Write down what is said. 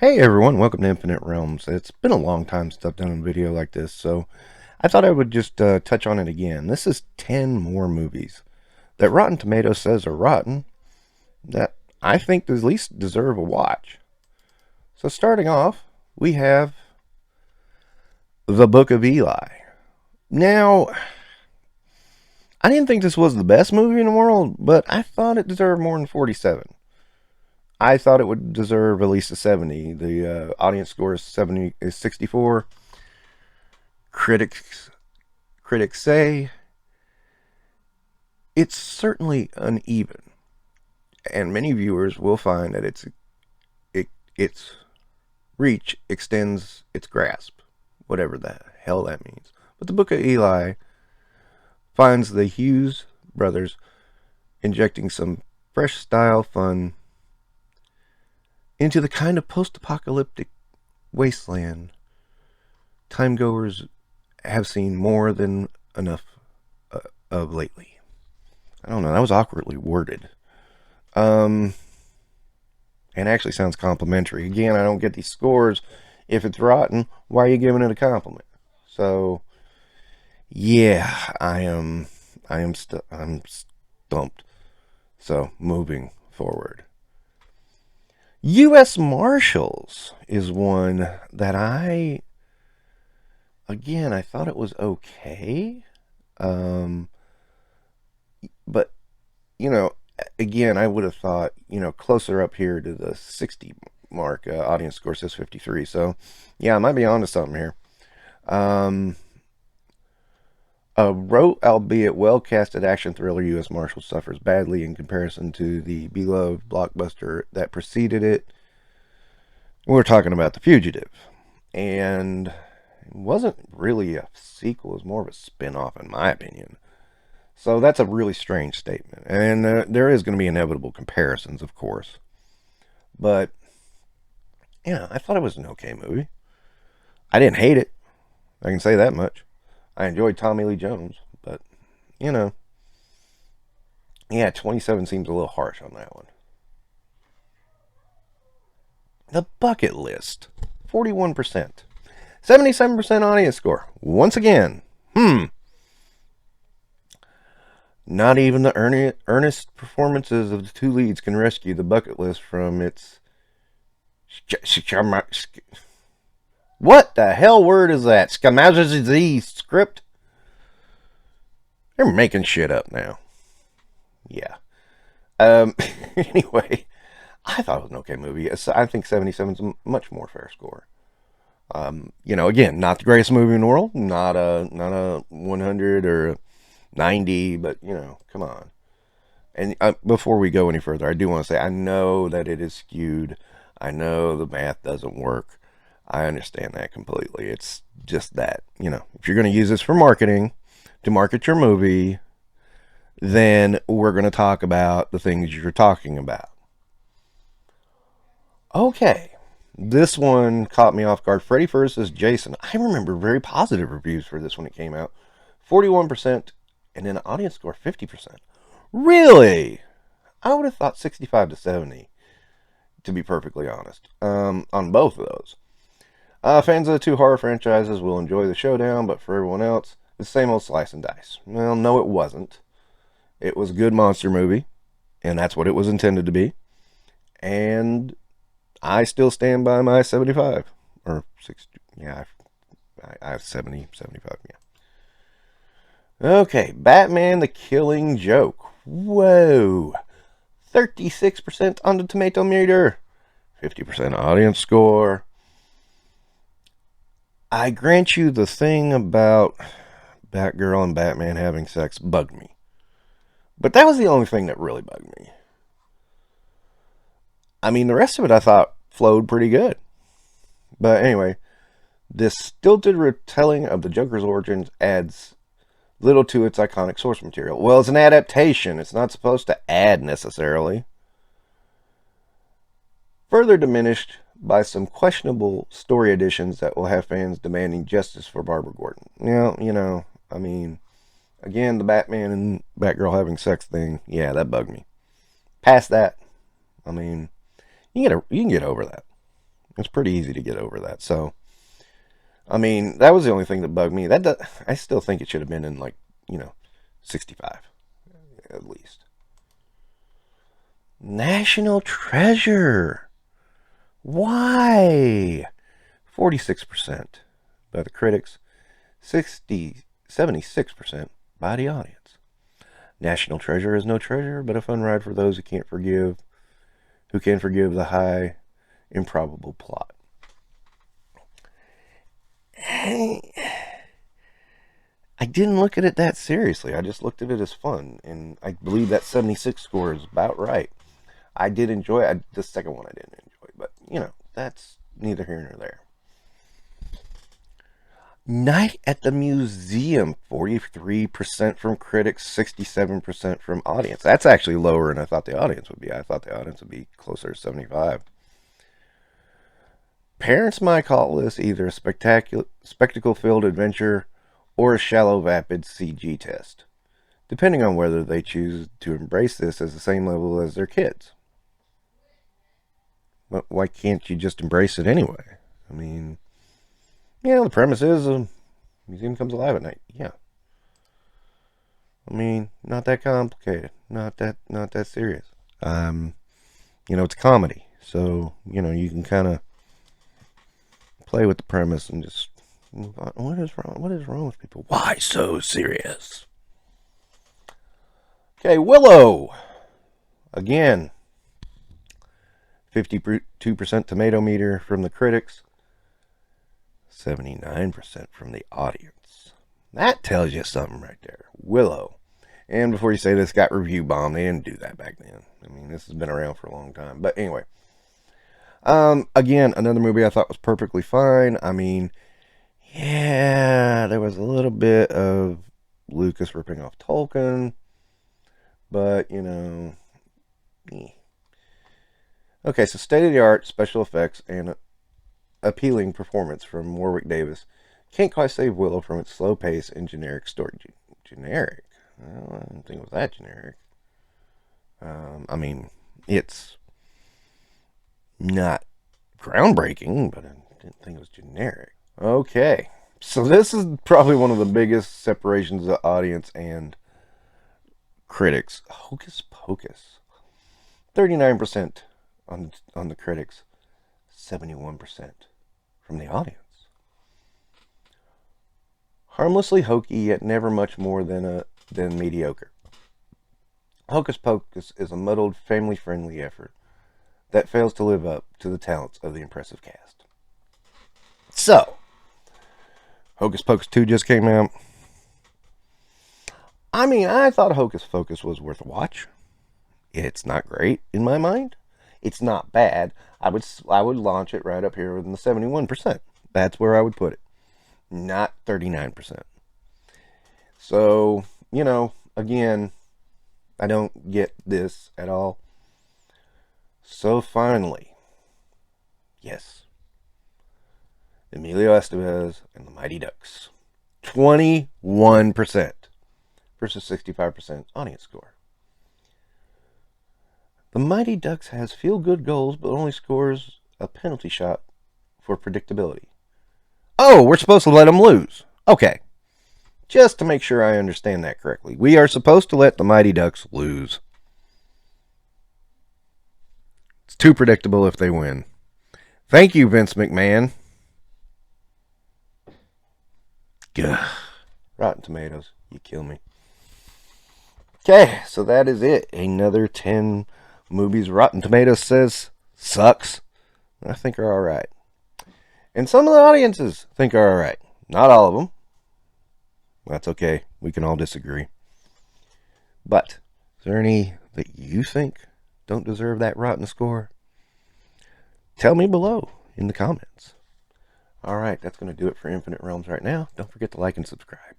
Hey everyone, welcome to Infinite Realms. It's been a long time since I've done a video like this, so I thought I would just touch on it again. This is 10 more movies that Rotten Tomatoes says are rotten that I think at least deserve a watch. So starting off, we have The Book of Eli. Now, I didn't think this was the best movie in the world, but I thought it deserved more than 47. I thought it would deserve at least a 70. The audience score is 64. Critics say it's certainly uneven, and many viewers will find that its reach extends its grasp, whatever the hell that means. But the Book of Eli finds the Hughes brothers injecting some fresh style fun into the kind of post-apocalyptic wasteland timegoers have seen more than enough of lately. I don't know, that was awkwardly worded. And actually sounds complimentary. Again, I don't get these scores. If it's rotten, why are you giving it a compliment? So, yeah, I'm stumped. So, moving forward. U.S. Marshals is one that I thought it was okay. But, again, I would have thought, closer up here to the 60 mark. Audience score says 53. So, yeah, I might be onto something here. A rote, albeit well-casted action thriller, U.S. Marshal suffers badly in comparison to the beloved blockbuster that preceded it. We're talking about The Fugitive. And it wasn't really a sequel. It was more of a spin-off, in my opinion. So that's a really strange statement. And there is going to be inevitable comparisons, of course. But, yeah, I thought it was an okay movie. I didn't hate it. I can say that much. I enjoyed Tommy Lee Jones, but, yeah, 27 seems a little harsh on that one. The Bucket List, 41%. 77% audience score. Once again, not even the earnest performances of the two leads can rescue The Bucket List from its... What the hell word is that? Scamazazi script? They're making shit up now. Yeah. Anyway, I thought it was an okay movie. I think 77 is a much more fair score. Again, not the greatest movie in the world. Not a 100 or a 90, but, come on. And before we go any further, I do want to say I know that it is skewed. I know the math doesn't work. I understand that completely. It's just that, if you're going to use this for marketing, to market your movie, then we're going to talk about the things you're talking about. Okay. This one caught me off guard. Freddy vs. Jason. I remember very positive reviews for this when it came out. 41%, and then an audience score 50%. Really? I would have thought 65 to 70, to be perfectly honest, on both of those. Fans of the two horror franchises will enjoy the showdown, but for everyone else, the same old slice and dice. Well, no, it wasn't. It was a good monster movie, and that's what it was intended to be. And I still stand by my 75 or 60. Yeah, I have 70, 75. Yeah. Okay, Batman: The Killing Joke. Whoa, 36% on the tomato meter, 50% audience score. I grant you the thing about Batgirl and Batman having sex bugged me. But that was the only thing that really bugged me. I mean, the rest of it I thought flowed pretty good. But anyway, this stilted retelling of the Joker's origins adds little to its iconic source material. Well, it's an adaptation. It's not supposed to add necessarily. Further diminished by some questionable story additions that will have fans demanding justice for Barbara Gordon. I mean, again, the Batman and Batgirl having sex thing, yeah, that bugged me. Past that, I mean, you can get over that. It's pretty easy to get over that. So, I mean, that was the only thing that bugged me. I still think it should have been in, like, 65 at least. National Treasure. Why? 46% by the critics, 76% by the audience. National Treasure is no treasure, but a fun ride for those who can forgive the high, improbable plot. I didn't look at it that seriously. I just looked at it as fun, and I believe that 76 score is about right. I did enjoy it. The second one I didn't enjoy, but that's neither here nor there. Night at the Museum, 43% from critics, 67% from audience. That's actually lower than I thought the audience would be. I thought the audience would be closer to 75. Parents might call this either a spectacle-filled adventure or a shallow, vapid CG test, depending on whether they choose to embrace this as the same level as their kids. But why can't you just embrace it anyway? I mean, the premise is a museum comes alive at night. Yeah. I mean, not that complicated. Not that serious. It's a comedy. So, you can kind of play with the premise and just move on. What is wrong with people? Why so serious? Okay, Willow. Again, 52% tomato meter from the critics, 79% from the audience. That tells you something right there. Willow. And before you say this got review bombed, they didn't do that back then. I mean, this has been around for a long time. But anyway. Again, another movie I thought was perfectly fine. I mean, yeah, there was a little bit of Lucas ripping off Tolkien. But, Okay, so state-of-the-art special effects and appealing performance from Warwick Davis can't quite save Willow from its slow pace and generic story. Generic? Well, I don't think it was that generic. I mean, it's not groundbreaking, but I didn't think it was generic. Okay, so this is probably one of the biggest separations of audience and critics. Hocus Pocus. 39% on the critics, 71% from the audience. Harmlessly hokey, yet never much more than mediocre. Hocus Pocus is a muddled, family-friendly effort that fails to live up to the talents of the impressive cast. So, Hocus Pocus 2 just came out. I mean, I thought Hocus Pocus was worth a watch. It's not great in my mind. It's not bad. I would launch it right up here in the 71%. That's where I would put it. Not 39%. So, again, I don't get this at all. So finally, yes, Emilio Estevez and the Mighty Ducks. 21% versus 65% audience score. The Mighty Ducks has feel-good goals, but only scores a penalty shot for predictability. Oh, we're supposed to let them lose. Okay. Just to make sure I understand that correctly. We are supposed to let the Mighty Ducks lose. It's too predictable if they win. Thank you, Vince McMahon. Gah. Rotten Tomatoes. You kill me. Okay, so that is it. Another 10 movies Rotten Tomatoes says sucks. I think are alright. And some of the audiences think are alright. Not all of them. That's okay. We can all disagree. But, is there any that you think don't deserve that rotten score? Tell me below in the comments. Alright, that's going to do it for Infinite Realms right now. Don't forget to like and subscribe.